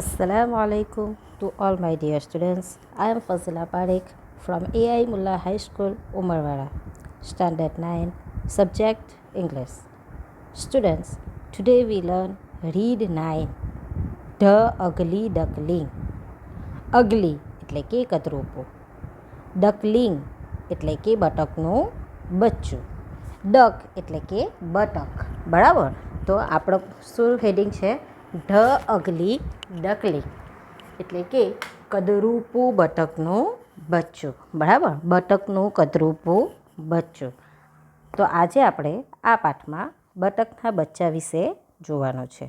Assalamu alaikum to all my dear students. I am Fazila Parekh from AI Mullah High School, Umarwara, Standard 9, Subject English. Students, today we learn Read 9, The Ugly Duckling. Ugly એટલે કે કદરૂપું, ડકલિંગ એટલે કે બટકનું બચ્ચું, duck એટલે કે બટક. બરાબર, તો આપણો શું હેડિંગ છે? ધ અગલી ડકલિંગ એટલે કે કદરૂપું બટકનું બચ્ચું. બરાબર, બટકનું કદરૂપું બચ્ચું. તો આજે આપણે આ પાઠમાં બટકના બચ્ચા વિશે જોવાનું છે.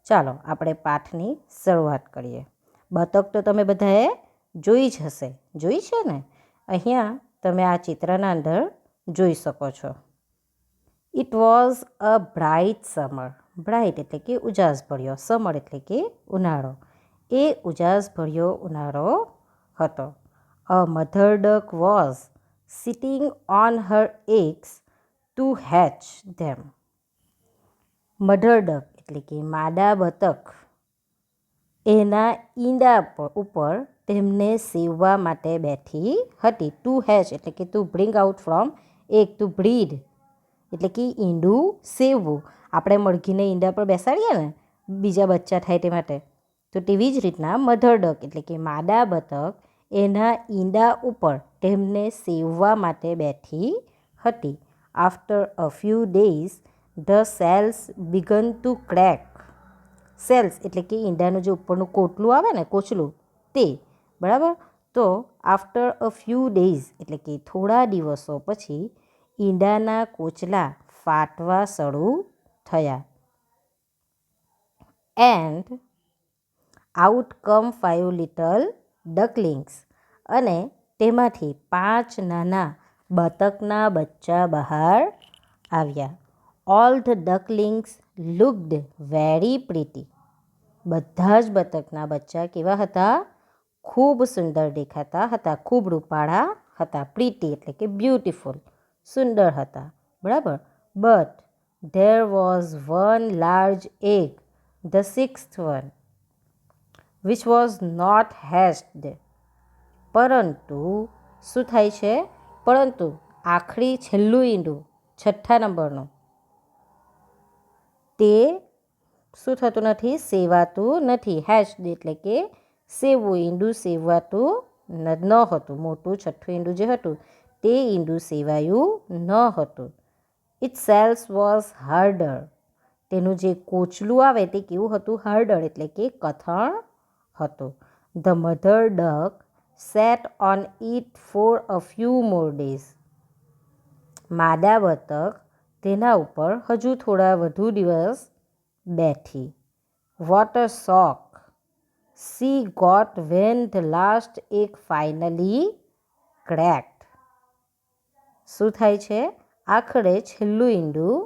ચાલો આપણે પાઠની શરૂઆત કરીએ. બતક તો તમે બધાએ જોઈ જ હશે, જોઈ છે ને? અહીંયા તમે આ ચિત્રના અંદર જોઈ શકો છો. It was a bright summer. Bright એટલે કે ઉજાસભર્યો, સમર એટલે કે ઉનાળો. એ ઉજાસભર્યો ઉનાળો હતો. A mother duck was sitting on her eggs to hatch them. Mother duck એટલે કે માદા બતક એના ઈંડા ઉપર તેમને સેવવા માટે બેઠી હતી. ટુ હેચ એટલે કે to bring out from egg, to breed એટલે કે ઈંડું સેવવું. આપણે મરઘીને ઈંડા પર બેસાડીએ ને બીજા બચ્ચા થાય તે માટે, તો તેવી જ રીતના મધર ડક એટલે કે માદા બતક એના ઈંડા ઉપર તેમને સેવવા માટે બેઠી હતી. After a few days the shells began to crack. Shells એટલે કે ઈંડાનું જે ઉપરનું કોટલું આવે ને, કોચલું, તે. બરાબર, તો આફ્ટર અ ફ્યુ ડેઝ એટલે કે થોડા દિવસો પછી ઈંડાના કોચલા ફાટવા શરૂ થયા. And out come 5 little ducklings. અને તેમાંથી 5 નાના બતકના બચ્ચા બહાર આવ્યા. All the ducklings looked very pretty. બધા જ બતકના બચ્ચા કેવા હતા? ખૂબ સુંદર દેખાતા હતા, ખૂબ રૂપાળા હતા. પ્રીટી એટલે કે બ્યુટીફુલ, સુંદર હતા. બરાબર, but there was one large egg, the sixth one, which was not hatched. પરંતુ શું થાય છે? પરંતુ આખરી છેલ્લું ઈંડું, છઠ્ઠા નંબરનું, તે શું થતું નથી? સેવાતું નથી. હેચ્ડ એટલે કે સેવવું, ઈંડું સેવાતું ન હતું. મોટું છઠ્ઠું ઈંડું જે હતું તે ઈંડું સેવાયું ન હતું. It shells was harder. તેનું જે કોચલું આવે તે કેવું હતું? હાર્ડર એટલે કે કઠણ હતું. The mother duck sat on it for a few more days. માદા બતક તેના ઉપર હજુ થોડા વધુ દિવસ બેઠી. What a shock she got when the last egg finally cracked. શું થાય છે? આખરે છેલ્લું ઈંડું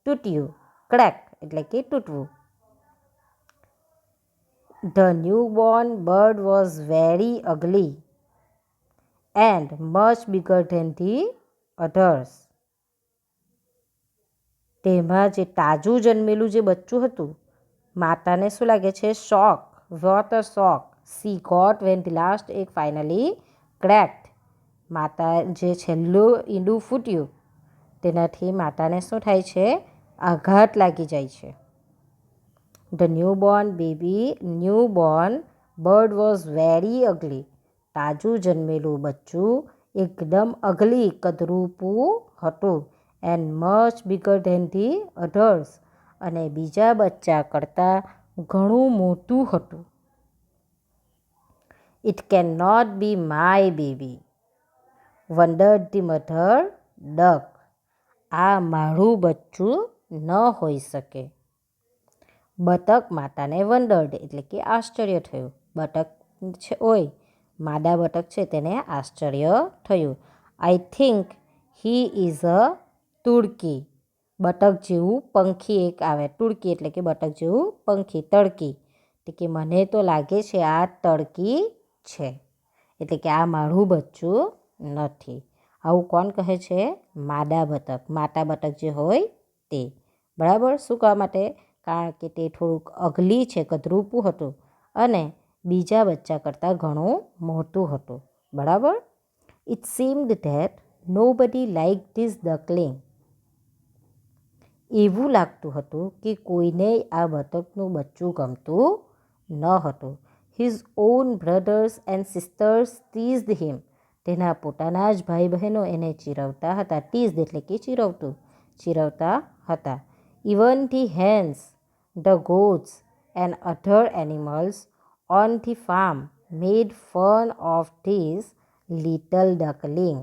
તૂટ્યું. ક્રેક એટલે કે તૂટવું. The newborn bird was very ugly and much bigger than the others. તેમાં જે તાજું જન્મેલું જે બચ્ચું હતું, માતાને શું લાગે છે? Shock. What a shock she got when the last egg finally cracked. માતા જે છેલ્લું ઈંડું ફૂટ્યું તેનાથી માતાને શું થાય છે? આઘાત લાગી જાય છે. The newborn bird was very ugly. તાજું જન્મેલું બચ્ચું એકદમ અગલી, કદરૂપું હતું. And much bigger than the others. અને બીજા બચ્ચા કરતાં ઘણું મોટું હતું. It can not be my baby wondered the mother duck. આ મારું બચ્ચું ન હોઈ શકે. બતક માતાને વન્ડર્ડ એટલે કે આશ્ચર્ય થયું. બતક હોય, માદા બતક છે, તેને આશ્ચર્ય થયું. I think he is a turkey. બતક જેવું પંખી એક આવે. તુર્કી એટલે કે બતક જેવું પંખી, તડકી. એટલે કે મને તો લાગે છે આ તડકી છે. એટલે કે આ મારું બચ્ચું નથી. આવું કોણ કહે છે? માદા બતક. માતા બતક જે હોય તે. બરાબર, શું કહેવા માટે? કારણ કે તે થોડુંક અગલી છે, કદરૂપું હતું અને બીજા બચ્ચા કરતાં ઘણું મોટું હતું. બરાબર. It seemed that nobody like this duckling. એવું લાગતું હતું કે કોઈને આ બતકનું બચ્ચું ગમતું ન હતું. His own brothers and sisters teased him. તેના પોતાના જ ભાઈ બહેનો એને ચીરવતા હતા. ટીઝડ એટલે કે ચીરવતા હતા. Even the hens, the goats and other animals on the farm made fun of this little duckling.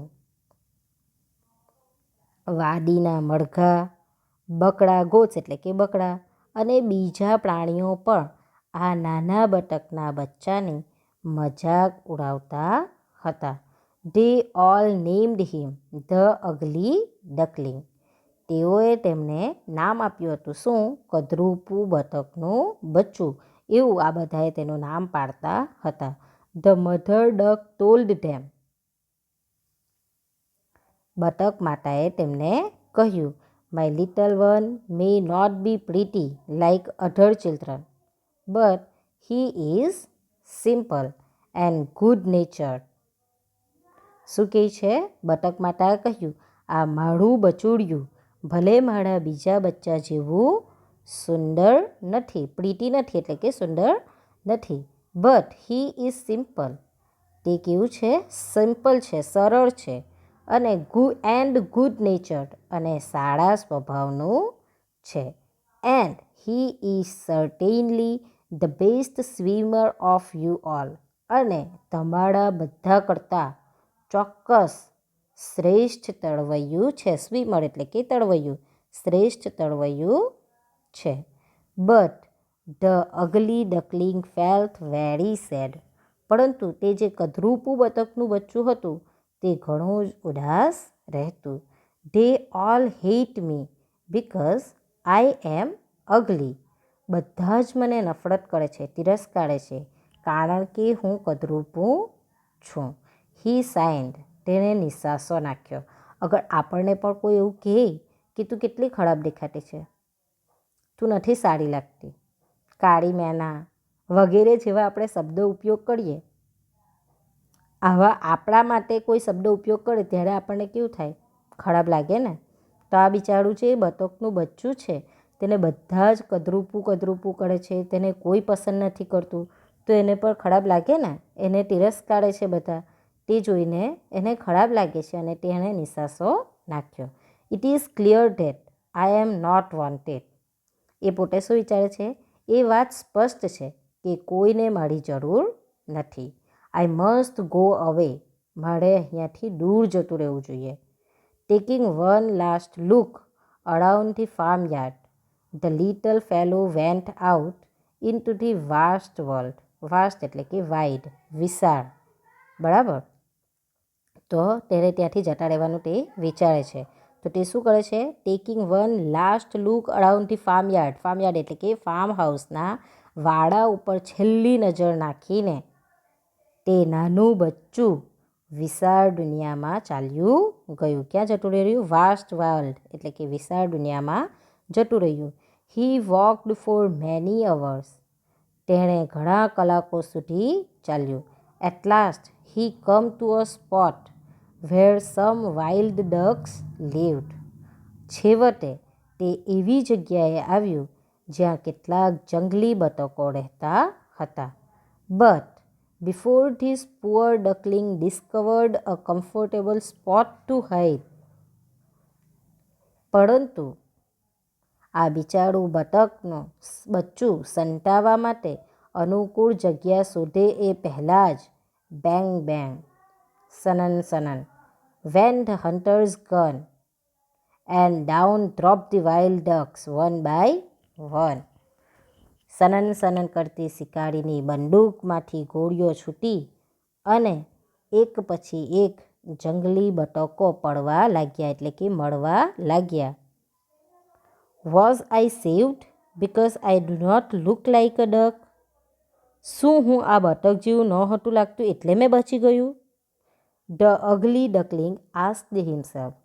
વાડીના મરઘા, બકડા, ગોટ્સ એટલે કે બકડા, અને બીજા પ્રાણીઓ પણ આ નાના બતકના બચ્ચાની મજાક ઉડાવતા હતા. They all named him the ugly duckling. તેઓએ તેમને નામ આપ્યું હતું. શું? કદરૂપું બતકનું બચ્ચું. એવું આ બધાએ તેનું નામ પાડતા હતા. The mother duck told them. બતક માતાએ તેમને કહ્યું, my little one may not be pretty like other children, but he is simple and good natured. શું કહે છે? બતક માતાએ કહ્યું, આ મારું બચુડિયું ભલે મારા બીજા બચ્ચા જેવું સુંદર નથી, પ્રીટી નથી એટલે કે સુંદર નથી, બટ હી ઇઝ સિમ્પલ. તે કેવું છે? સિમ્પલ છે, સરળ છે, અને ગુડ નેચર્ડ અને સારા સ્વભાવનું છે. And he is certainly the best swimmer of you all. અને તમારા બધા કરતાં ચોક્કસ શ્રેષ્ઠ તરવૈયું છે. સ્વિમર એટલે કે તરવૈયું, શ્રેષ્ઠ તરવૈયું છે. But the ugly duckling felt very sad. પરંતુ તે જે કદરૂપું બતકનું બચ્ચું હતું તે ઘણું જ ઉદાસ રહેતું. They all hate me because I am ugly. બધા જ મને નફરત કરે છે, તિરસ્કારે છે, કારણ કે હું કદરૂપું છું. હી સાઇન્ડ. તેણે નિસાસો નાખ્યો. અગર આપણને પણ કોઈ એવું કહે કે તું કેટલી ખરાબ દેખાતી છે, તું નથી સારી લાગતી, કાળી મેના વગેરે જેવા આપણે શબ્દો ઉપયોગ કરીએ, આવા આપણા માટે કોઈ શબ્દ ઉપયોગ કરે ત્યારે આપણને કેવું થાય? ખરાબ લાગે ને. તો આ બિચારું જે બતકનું બચ્ચું છે તેને બધા જ કદરૂપું કરે છે, તેને કોઈ પસંદ નથી કરતું, તો એને પણ ખરાબ લાગે ને. એને તિરસ્કારે છે બધા, તે જોઈને એને ખરાબ લાગે છે અને તેણે નિસાસો નાખ્યો. It is clear that I am not wanted. એ પોતે શું વિચારે છે? એ વાત સ્પષ્ટ છે કે કોઈને મારી જરૂર નથી. આઈ મસ્ટ ગો અવે. મારે અહીંયાથી દૂર જતું રહેવું જોઈએ. Taking one last look around the farm yard, the little fellow vent out in to the vast world. Vast એટલે કે વાઇડ, વિશાળ. બરાબર. તો તેને ત્યાંથી જતા રહેવાનું તે વિચારે છે. તો તે શું કરે છે? Taking one last look around the farm yard. Farm yard એટલે કે ફાર્મ હાઉસના વાડા ઉપર છેલ્લી નજર નાખીને તે નાનું બચ્ચું વિશાળ દુનિયામાં ચાલ્યું ગયું. ક્યાં જતું રહ્યું? વાસ્ટ વર્લ્ડ એટલે કે વિશાળ દુનિયામાં જતું રહ્યું. He walked for many hours. તેણે ઘણા કલાકો સુધી ચાલ્યું. At last he come to a spot where some wild ducks lived. છેવટે તે એવી જગ્યાએ આવ્યું જ્યાં કેટલાક જંગલી બતકો રહેતા હતા. But before this poor duckling discovered a comfortable spot to hide. પરંતુ આ બિચારું બતકનું બચ્ચું સંતાવા માટે અનુકૂળ જગ્યા શોધે એ પહેલાં જ બેંગ બેંગ, સનન સનન, when the hunters gun and down drop the wild ducks one by one. સનન સનન કરતી શિકારીની બંદૂકમાંથી ગોળીઓ છૂટી અને એક પછી એક જંગલી બતકો પડવા લાગ્યા એટલે કે મળવા લાગ્યા. Was I saved because I do not look like a duck. શું હું આ બતક જેવું નહોતું લાગતું એટલે મેં બચી ગયું? The ugly duckling asked himself.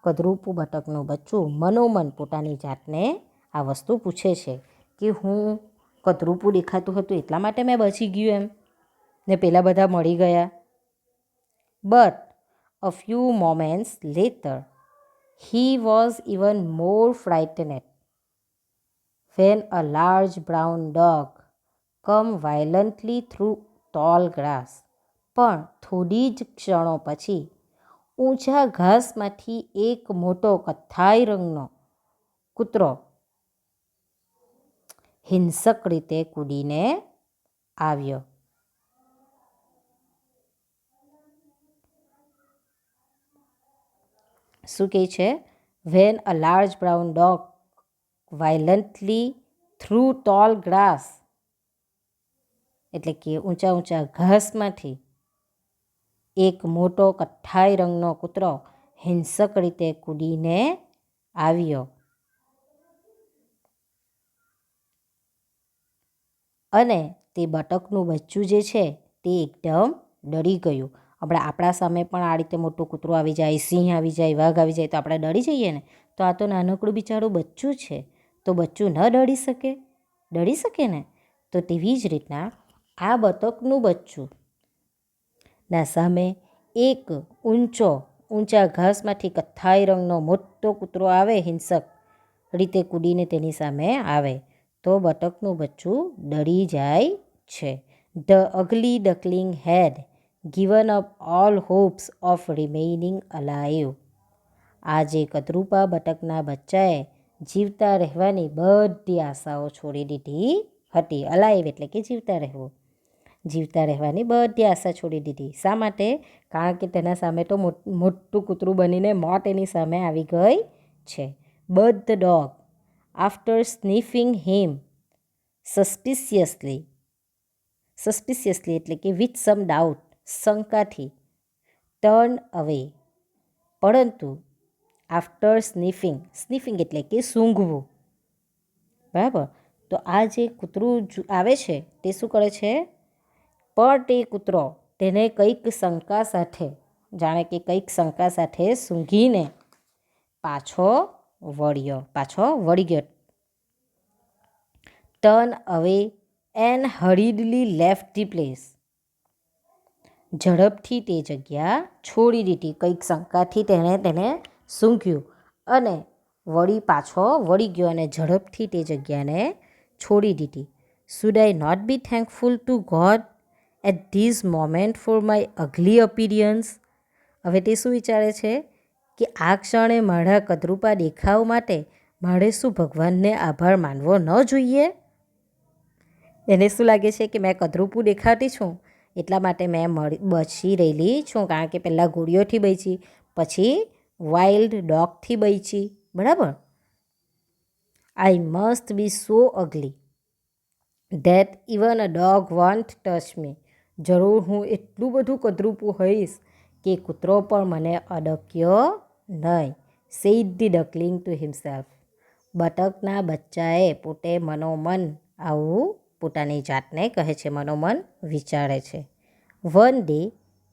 કદરૂપું બતકનું બચ્ચું મનોમન પોતાની જાતને આ વસ્તુ પૂછે છે કે હું કતરૂપું દેખાતું હતું એટલા માટે મેં બચી ગયું એમ ને પેલા બધા મળી ગયા. But a few moments letter he was even more frightened when a large brown dog come violently through tall grass. પણ થોડી જ ક્ષણો પછી ઊંચા ઘાસમાંથી એક મોટો કથ્થાઈ રંગનો કૂતરો હિંસક રીતે કૂદીને આવ્યો. શું કહે છે? When a large brown dog violently through tall grass, એટલે કે ઊંચા ઊંચા ઘાસમાંથી એક મોટો કથ્થાઈ રંગનો કૂતરો હિંસક રીતે કૂદીને આવ્યો અને તે બતકનું બચ્ચું જે છે તે એકદમ ડરી ગયું. આપણા સામે પણ આ રીતે મોટું કૂતરું આવી જાય, સિંહ આવી જાય, વાઘ આવી જાય તો આપણે ડરી જઈએ ને. તો આ તો નાનકડું બિચારું બચ્ચું છે, તો બચ્ચું ન ડરી શકે? ડરી શકે ને. તો તેવી જ રીતના આ બતકનું બચ્ચું ના સામે એક ઊંચા ઘાસમાંથી કથ્થાઈ રંગનો મોટો કૂતરો આવે, હિંસક રીતે કૂદીને તેની સામે આવે તો બતકનું બચ્ચું ડરી જાય છે. The ugly duckling had given up all hopes of remaining alive. આ જે કદરૂપા બતકના બચ્ચાએ જીવતા રહેવાની બધી આશાઓ છોડી દીધી હતી. અલાઇવ એટલે કે જીવતા રહેવું. જીવતા રહેવાની બધી આશા છોડી દીધી. શા માટે? કારણ કે તેના સામે તો મોટું કૂતરું બનીને મોત એની સામે આવી ગઈ છે. But the dog after sniffing him suspiciously એટલે કે વિથ સમ ડાઉટ, શંકાથી, ટર્ન અવે, પરંતુ આફ્ટર સ્નિફિંગ એટલે કે સૂંઘવું, બરાબર. તો આ જે કૂતરું આવે છે તે શું કરે છે? પણ તે કૂતરો તેને કંઈક શંકા સાથે, જાણે કે કંઈક શંકા સાથે સૂંઘીને પાછો વળી ગયો. ટર્ન અવે એન્ડ હરીડલી લેફ્ટ ધી પ્લેસ. ઝડપથી તે જગ્યા છોડી દીધી. કંઈક શંકાથી તેને સૂંઘ્યું અને પાછો વળી ગયો અને ઝડપથી તે જગ્યાને છોડી દીધી. Should I not be thankful to God at this moment for my ugly appearance. હવે તે શું વિચારે છે કે આ ક્ષણે મારા કદરૂપા દેખાવ માટે મારે શું ભગવાનને આભાર માનવો ન જોઈએ? એને શું લાગે છે કે મેં કદરૂપું દેખાતી છું એટલા માટે મેં બચી રહેલી છું. કારણ કે પહેલાં ઘોડીઓથી બચી, પછી વાઇલ્ડ ડોગથી બચી, બરાબર. I must be so અગલી that even a dog want touch me. જરૂર હું એટલું બધું કદરૂપું હોઈશ કે કૂતરો પણ મને અડક્યો નહીં. Said the duckling to himself. બતકના બચ્ચાએ પોતે મનોમન આવું પોતાની જાતને કહે છે, મનોમન વિચારે છે. One day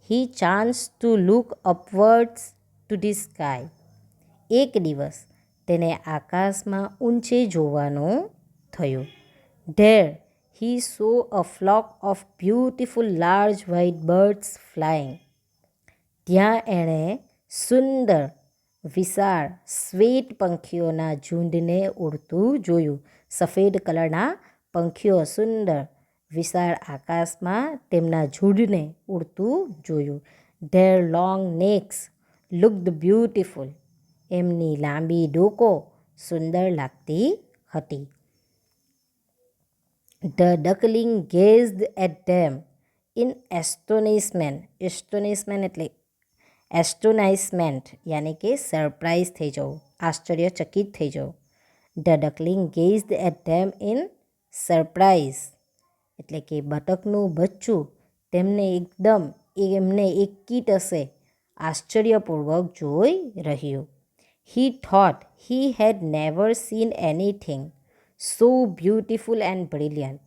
he chance to look upwards to the sky. એક દિવસ તેને આકાશમાં ઊંચે જોવાનું થયું. There he saw a flock of beautiful large white birds flying. ત્યાં એણે સુંદર વિશાળ શ્વેત પંખીઓના ઝુંડને ઉડતું જોયું. સફેદ કલરના પંખીઓ સુંદર વિશાળ આકાશમાં તેમના ઝુંડને ઉડતું જોયું. Their long necks looked beautiful. એમની લાંબી ડોકો સુંદર લાગતી હતી. The duckling gazed at them in astonishment યાની કે સરપ્રાઇઝ થઈ જવું, આશ્ચર્યચકિત થઈ જવું. The duckling gazed at them in surprise એટલે કે બતકનું બચ્ચું એમને એકીટસે આશ્ચર્યપૂર્વક જોઈ રહ્યું. He thought he had never seen anything so beautiful and brilliant.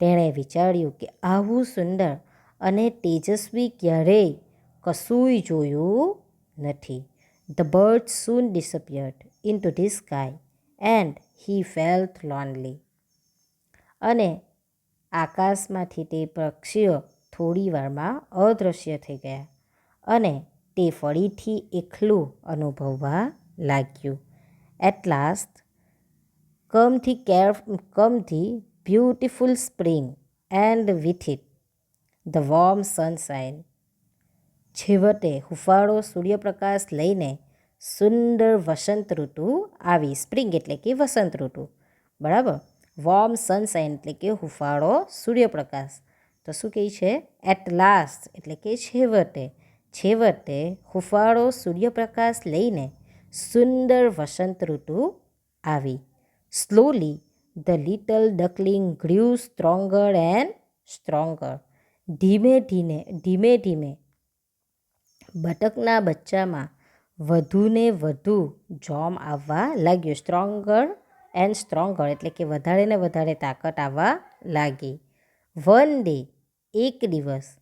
તેણે વિચાર્યું કે આવું સુંદર અને તેજસ્વી ક્યારેય કશુંય જોયું નથી. The bird soon disappeared in two the sky and he felt lonely. અને આકાશમાંથી તે પક્ષીઓ થોડી વારમાં અદૃશ્ય થઈ ગયા અને તે ફરીથી એકલું અનુભવવા લાગ્યું. At last come the beautiful spring and with it the warm sunshine. છેવટે હુંફાળો સૂર્યપ્રકાશ લઈને સુંદર વસંત ઋતુ આવી. સ્પ્રિંગ એટલે કે વસંત ઋતુ, બરાબર. વોર્મ સનશાઇન એટલે કે હુંફાળો સૂર્યપ્રકાશ. તો શું કહે છે? એટ લાસ્ટ એટલે કે છેવટે હુંફાળો સૂર્યપ્રકાશ લઈને સુંદર વસંત ઋતુ આવી. Slowly the little duckling grew stronger and stronger. ધીમે ધીમે બતકના બચ્ચામાં વધુને વધુ જોમ આવવા લાગ્યું. સ્ટ્રોંગર એન્ડ સ્ટ્રોંગર એટલે કે વધારે ને વધારે તાકાત આવવા લાગી. વન ડે એક દિવસ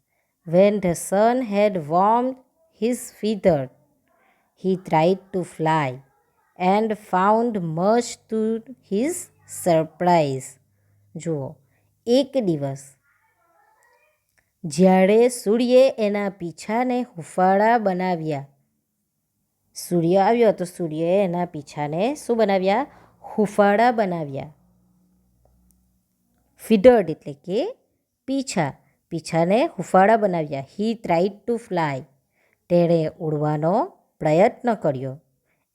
when the sun had warmed his feathers, he tried to fly and found much to his surprise. જુઓ, એક દિવસ જ્યારે સૂર્યે એના પીછાને હુંફાળા બનાવ્યા. સૂર્ય આવ્યો તો સૂર્યએ એના પીછાને શું બનાવ્યા? હુંફાળા બનાવ્યા. ફીડર્ડ એટલે કે પીછાને હુંફાળા બનાવ્યા. હી ટ્રાઈડ ટુ ફ્લાય, તેણે ઉડવાનો પ્રયત્ન કર્યો.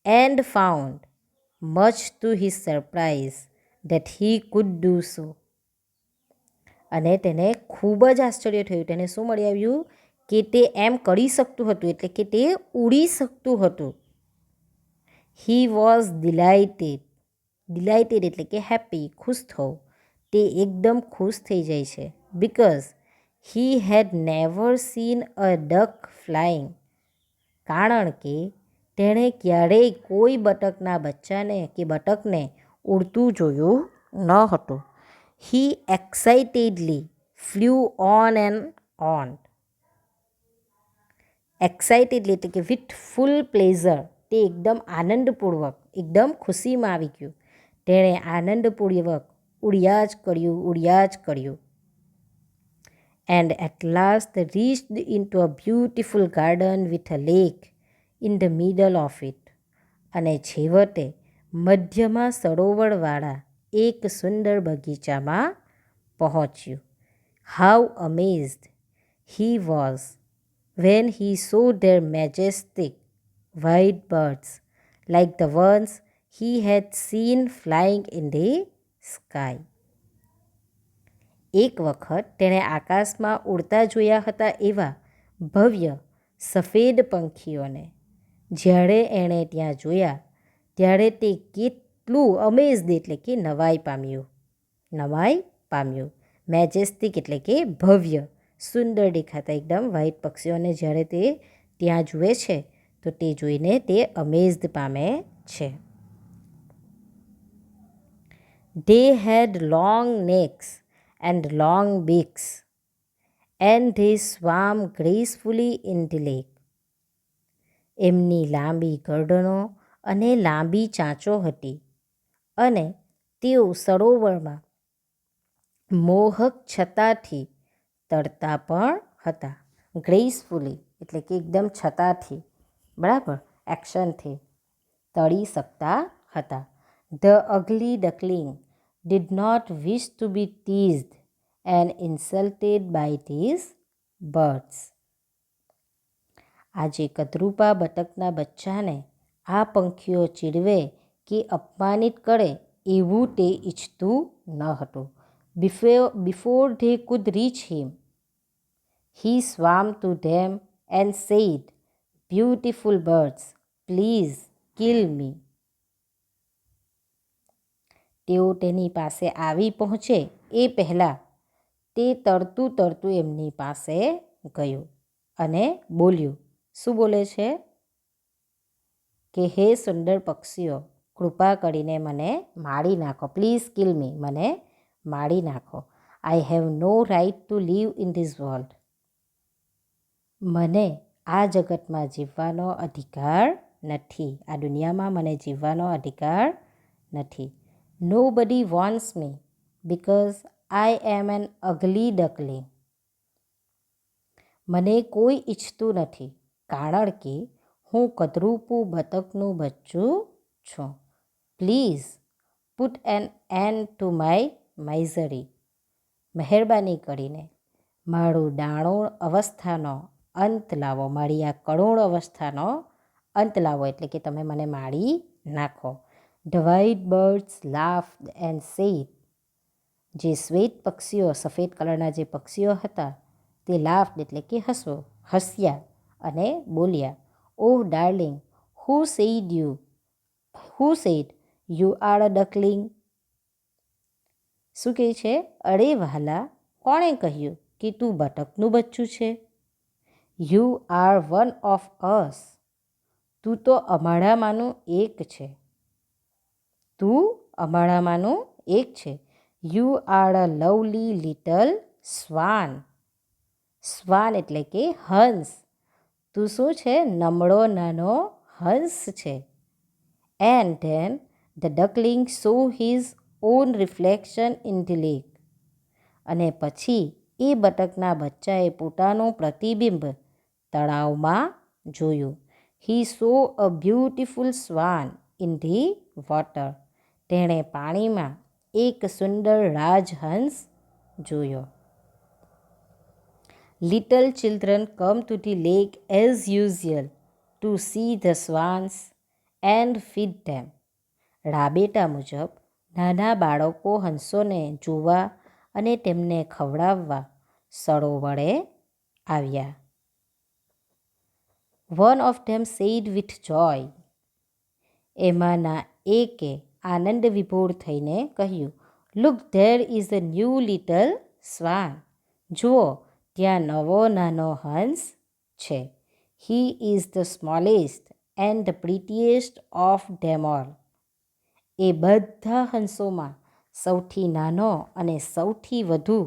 And found much to his surprise that he could do so. અને તેને ખૂબ જ આશ્ચર્ય થયું. તેને શું મળી આવ્યું? કે તે એમ કરી શકતું હતું, એટલે કે તે ઉડી શકતું હતું. હી વોઝ ડિલાઇટેડ એટલે કે હેપી, ખુશ થવું. તે એકદમ ખુશ થઈ જાય છે. Because he had never seen a duck flying. કારણ કે તેણે ક્યારેય કોઈ બતકના બચ્ચાને કે બતકને ઉડતું જોયું ન હતું. હી એક્સાઇટેડલી ફ્લ્યુ ઓન એન્ડ ઓન. એક્સાઇટેડલી એટલે કે વિથ ફૂલ પ્લેઝર. તે એકદમ આનંદપૂર્વક, એકદમ ખુશીમાં આવી ગયું. તેણે આનંદપૂર્વક ઉડ્યા જ કર્યું. And at last reached into a beautiful garden with a lake in the middle of it. અને છેવટે મધ્યમાં સરોવરવાળા એક સુંદર બગીચામાં પહોંચ્યું. How amazed he was when he saw their majestic white birds like the ones he had seen flying in the sky. એક વખત તેણે આકાશમાં ઉડતા જોયા હતા એવા ભવ્ય સફેદ પંખીઓને. જ્યારે એણે ત્યાં જોયા ત્યારે તે કેટલું અમેઝડ એટલે કે નવાઈ પામ્યું. મેજેસ્ટિક એટલે કે ભવ્ય, સુંદર દેખાતા એકદમ વ્હાઇટ પક્ષીઓને જ્યારે તે ત્યાં જુએ છે તો તે જોઈને તે અમેઝડ પામે છે. They had long necks and long beaks, and they swam gracefully in the lake. એમની લાંબી ગરદનો અને લાંબી ચાંચો હતી અને તેઓ સરોવરમાં મોહક છતાથી તરતા પણ હતા. ગ્રેસફુલી એટલે કે એકદમ છતાથી, બરાબર, એક્શનથી તળી શકતા હતા. The ugly duckling did not wish to be teased and insulted by these birds. આજે કદરૂપા બતકના બચ્ચાને આ પંખીઓ ચીડવે કે અપમાનિત કરે એવું તે ઈચ્છતું ન હતું. Before they could reach him, he swam to them and said, "Beautiful birds, please kill me." તેઓ તેની પાસે આવી પહોંચે એ પહેલાં તે તરતું એમની પાસે ગયું અને બોલ્યું. શું બોલે છે? કે હે સુંદર પક્ષીઓ, કૃપા કરીને મને મારી નાખો. પ્લીઝ કિલ મી, મને મારી નાખો. I have no right to live in this world. મને આ જગતમાં જીવવાનો અધિકાર નથી. આ દુનિયામાં મને જીવવાનો અધિકાર નથી. Nobody wants me, because I am an ugly duckling. મને કોઈ ઈચ્છતું નથી કારણ કે હું કદરૂપું બતકનું બચ્ચું છું. Please put an end to my misery. મહેરબાની કરીને મારું ડાણોળ અવસ્થાનો અંત લાવો, મારી આ કરુણ અવસ્થાનો અંત લાવો, એટલે કે તમે મને મારી નાખો. The white birds laughed and said. જે શ્વેત પક્ષીઓ, સફેદ કલરના જે પક્ષીઓ હતા તે લાફ્ડ એટલે કે હસ્યા અને બોલ્યા, oh darling, who said you are a duckling. શું કહે છે? અરે વહાલા, કોણે કહ્યું કે તું બતકનું બચ્ચું છે? You are one of us. તું તો અમારામાંનું એક છે. તું અમારામાંનું એક છે. You are a lovely little swan. Swan એટલે કે હંસ. તું શું છે? નમળો નાનો હંસ છે. And then the duckling saw his own reflection in the lake. અને પછી એ બતકના બચ્ચાએ પોતાનું પ્રતિબિંબ તળાવમાં જોયું. He saw a beautiful swan in the water. તેણે પાણીમાં એક સુંદર રાજહંસ જોયો. Little children come to the lake as usual to see the swans and feed them. રાબેટા મુજબ નાના બાળકો હંસોને જોવા અને તેમને ખવડાવવા સરોવરે આવ્યા. One of them said with joy. એમાંના એકે આનંદ વિભોર થઈને કહ્યું, look there is a new little swan. જુઓ, ત્યાં નવો નાનો હંસ છે. He is the smallest and the prettiest of them all. એ બધા હંસોમાં સૌથી નાનો અને સૌથી વધુ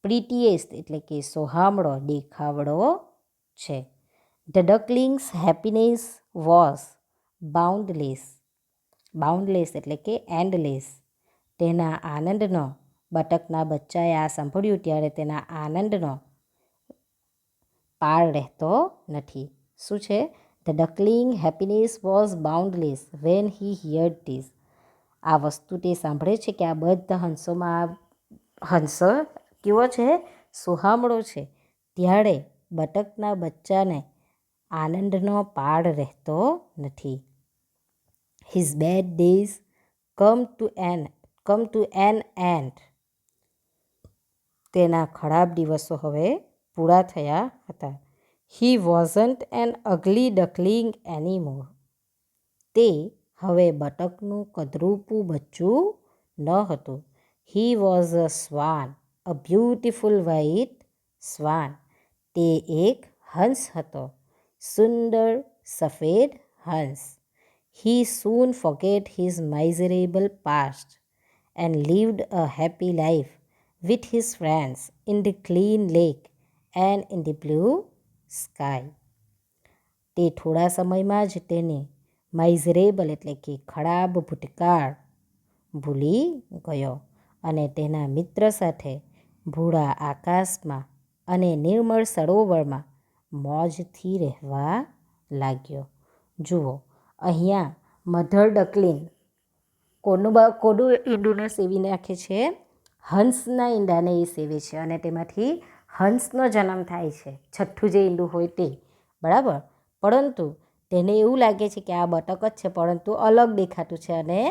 પ્રિટીએસ્ટ એટલે કે સોહામળો દેખાવડો છે. The duckling's happiness was boundless. Boundless એટલે કે એન્ડલેસ. તેના આનંદનો, બતકના બચ્ચાએ આ સાંભળ્યું ત્યારે તેના આનંદનો પાર રહેતો નથી. શું છે? The duckling happiness was boundless when he heard this. આ વસ્તુ તે સાંભળે છે કે આ બધા હંસોમાં હંસ કેવો છે? સોહામળો છે. ત્યારે બતકના બચ્ચાને આનંદનો પાર રહેતો નથી. His bad days come to an end. તેના ખરાબ દિવસો હવે પૂરા થયા હતા. He wasn't an ugly duckling anymore. તે હવે બતકનું કદરૂપું બચ્ચું ન હતું. He was a swan, a beautiful white swan. તે એક હંસ હતો, સુંદર સફેદ હંસ. He soon forget his miserable past and lived a happy life with his friends in the clean lake and in the blue sky. તે થોડા સમયમાં જ તેને માઇઝરેબલ એટલે કે ખરાબ ભૂતકાળ ભૂલી ગયો અને તેના મિત્ર સાથે ભૂરા આકાશમાં અને નિર્મળ સરોવરમાં મોજથી રહેવા લાગ્યો. જુઓ, અહીંયા મધર ડકલિંગ કોનું ઈંડુને સેવી નાખે છે? હંસના ઈંડાને એ સેવે છે અને તેમાંથી હંસનો જન્મ થાય છે. છઠ્ઠું જે ઈંડું હોય તે, બરાબર. પરંતુ તેને એવું લાગે છે કે આ બતક જ છે, પરંતુ અલગ દેખાતું છે અને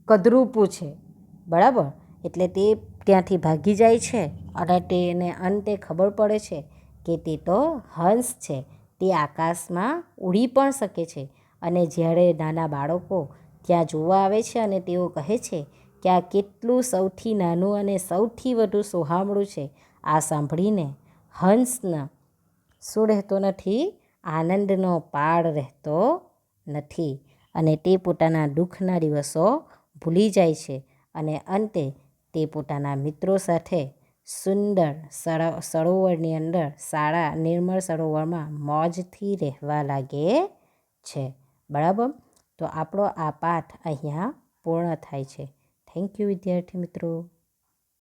કદરૂપું છે, બરાબર. એટલે તે ત્યાંથી ભાગી જાય છે અને તેને અંતે ખબર પડે છે કે તે તો હંસ છે. તે આકાશમાં ઉડી પણ શકે છે. અને જ્યારે નાના બાળકો ત્યાં જોવા આવે છે અને તેઓ કહે છે કે આ કેટલું સૌથી નાનું અને સૌથી વધુ સોહામળું છે, આ સાંભળીને હંસના શું રહેતો નથી? આનંદનો પાર રહેતો નથી અને તે પોતાના દુઃખના દિવસો ભૂલી જાય છે અને અંતે તે પોતાના મિત્રો સાથે સુંદર સરોવરની અંદર નિર્મળ સરોવરમાં મોજથી રહેવા લાગે છે, બરાબર. તો આપણો આ પાઠ અહીંયા પૂર્ણ થાય છે. થેન્ક યુ વિદ્યાર્થી મિત્રો.